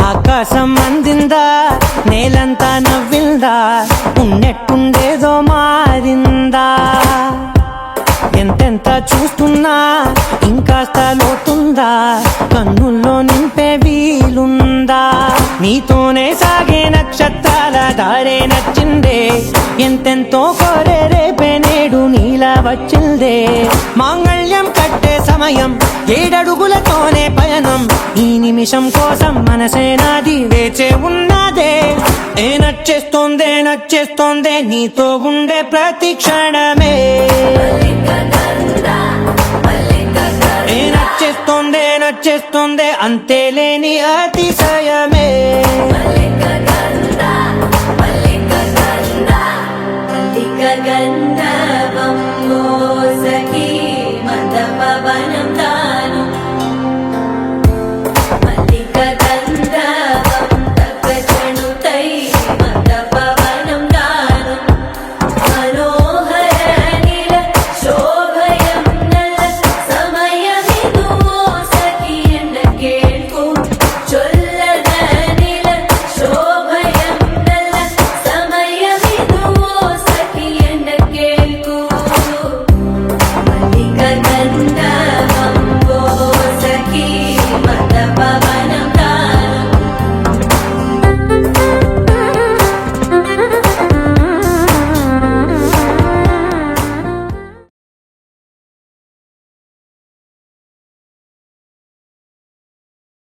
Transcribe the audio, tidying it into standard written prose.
ఆకాశం అందిందా, నేలంతా నవ్విందా, ఉన్నట్టుండేదో మారిందా. ఎంతెంత చూస్తున్నా ఇంకాస్త లోతుందా, కన్నుల్లో నింపే వీలుందా. నీతోనే సాగే నక్షత్రాల దారే నచ్చిందే, ఎంతెంతో కోరే రేపే నేడు నీలా వచ్చిందే. మాంగళ్యం కట్టే సమయం, 7 అడుగులతోనే పయనం, ఈ నిమిషం కోసం మనసే నాది వేచే ఉన్నదే. నచ్చేస్తోందే నచ్చేస్తోందే నీతో ఉండే ప్రతి క్షణమే. నచ్చేస్తోందే నచ్చేస్తోందే అంతే లేని అతిశయమే.